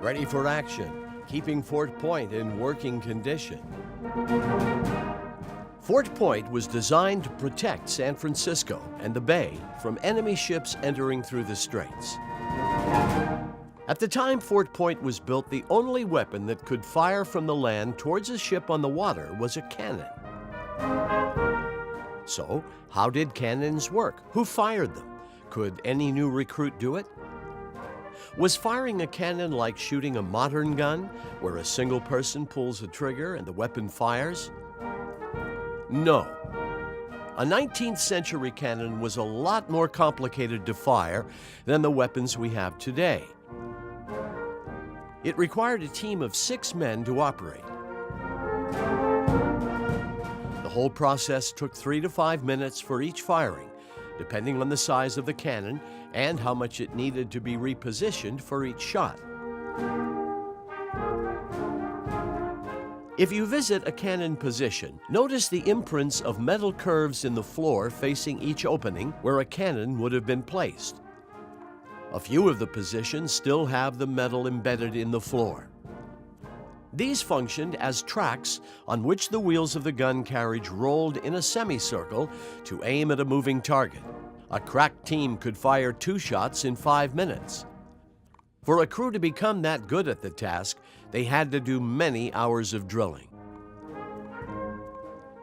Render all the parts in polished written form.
ready for action, keeping Fort Point in working condition. Fort Point was designed to protect San Francisco and the Bay from enemy ships entering through the straits. At the time Fort Point was built, the only weapon that could fire from the land towards a ship on the water was a cannon. So, how did cannons work? Who fired them? Could any new recruit do it? Was firing a cannon like shooting a modern gun, where a single person pulls a trigger and the weapon fires? No. A 19th century cannon was a lot more complicated to fire than the weapons we have today. It required a team of 6 men to operate. The whole process took 3 to 5 minutes for each firing, depending on the size of the cannon and how much it needed to be repositioned for each shot. If you visit a cannon position, notice the imprints of metal curves in the floor facing each opening where a cannon would have been placed. A few of the positions still have the metal embedded in the floor. These functioned as tracks on which the wheels of the gun carriage rolled in a semicircle to aim at a moving target. A crack team could fire 2 shots in 5 minutes. For a crew to become that good at the task, they had to do many hours of drilling.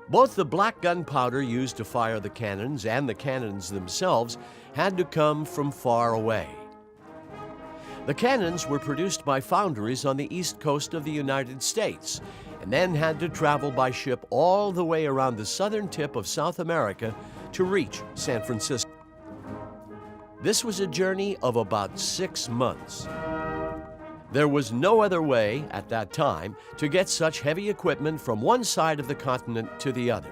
Both the black gunpowder used to fire the cannons and the cannons themselves had to come from far away. The cannons were produced by foundries on the east coast of the United States and then had to travel by ship all the way around the southern tip of South America to reach San Francisco. This was a journey of about 6 months. There was no other way at that time to get such heavy equipment from one side of the continent to the other.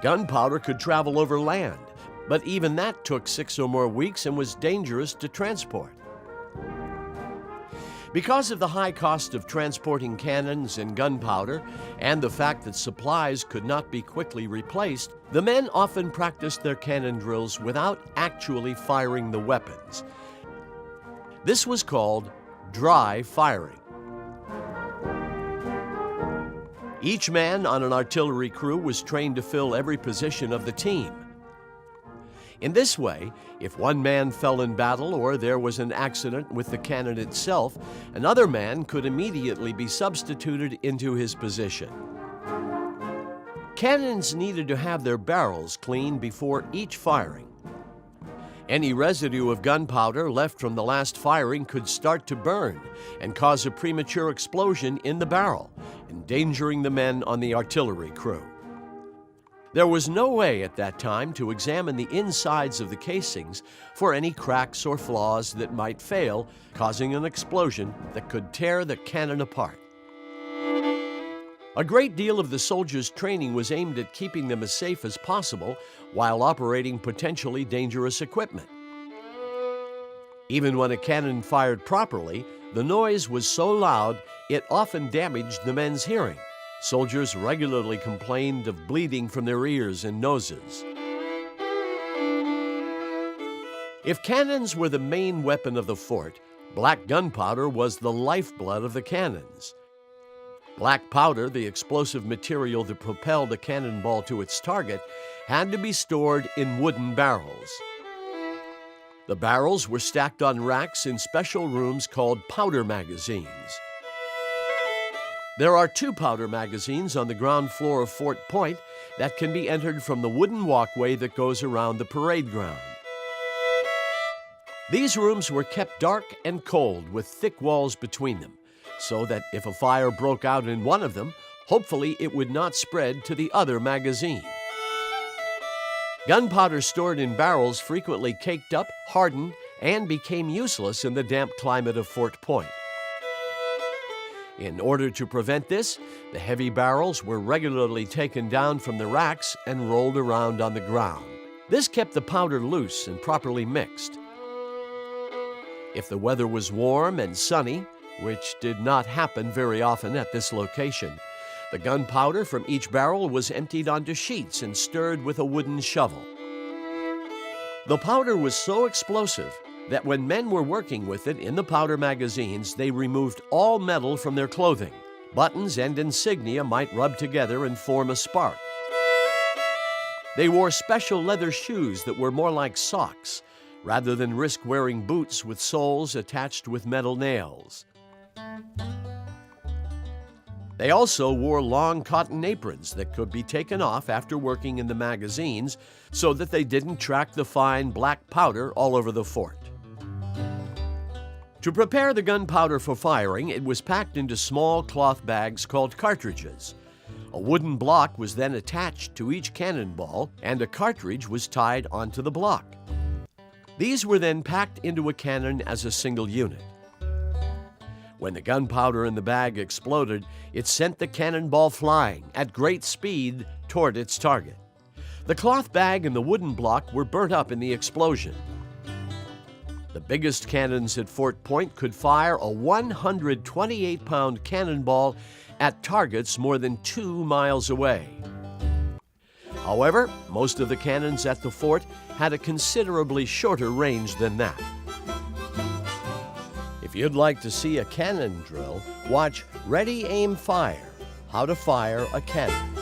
Gunpowder could travel over land, but even that took 6 or more weeks and was dangerous to transport. Because of the high cost of transporting cannons and gunpowder and the fact that supplies could not be quickly replaced, the men often practiced their cannon drills without actually firing the weapons. This was called dry firing. Each man on an artillery crew was trained to fill every position of the team. In this way, if one man fell in battle or there was an accident with the cannon itself, another man could immediately be substituted into his position. Cannons needed to have their barrels cleaned before each firing. Any residue of gunpowder left from the last firing could start to burn and cause a premature explosion in the barrel, endangering the men on the artillery crew. There was no way at that time to examine the insides of the casings for any cracks or flaws that might fail, causing an explosion that could tear the cannon apart. A great deal of the soldiers' training was aimed at keeping them as safe as possible while operating potentially dangerous equipment. Even when a cannon fired properly, the noise was so loud it often damaged the men's hearing. Soldiers regularly complained of bleeding from their ears and noses. If cannons were the main weapon of the fort, black gunpowder was the lifeblood of the cannons. Black powder, the explosive material that propelled a cannonball to its target, had to be stored in wooden barrels. The barrels were stacked on racks in special rooms called powder magazines. There are 2 powder magazines on the ground floor of Fort Point that can be entered from the wooden walkway that goes around the parade ground. These rooms were kept dark and cold with thick walls between them, so that if a fire broke out in one of them, hopefully it would not spread to the other magazine. Gunpowder stored in barrels frequently caked up, hardened, and became useless in the damp climate of Fort Point. In order to prevent this, the heavy barrels were regularly taken down from the racks and rolled around on the ground. This kept the powder loose and properly mixed. If the weather was warm and sunny, which did not happen very often at this location, the gunpowder from each barrel was emptied onto sheets and stirred with a wooden shovel. The powder was so explosive that when men were working with it in the powder magazines, they removed all metal from their clothing. Buttons and insignia might rub together and form a spark. They wore special leather shoes that were more like socks, rather than risk wearing boots with soles attached with metal nails. They also wore long cotton aprons that could be taken off after working in the magazines so that they didn't track the fine black powder all over the fort. To prepare the gunpowder for firing, it was packed into small cloth bags called cartridges. A wooden block was then attached to each cannonball, and a cartridge was tied onto the block. These were then packed into a cannon as a single unit. When the gunpowder in the bag exploded, it sent the cannonball flying at great speed toward its target. The cloth bag and the wooden block were burnt up in the explosion. The biggest cannons at Fort Point could fire a 128-pound cannonball at targets more than 2 miles away. However, most of the cannons at the fort had a considerably shorter range than that. If you'd like to see a cannon drill, watch Ready, Aim, Fire: How to Fire a Cannon.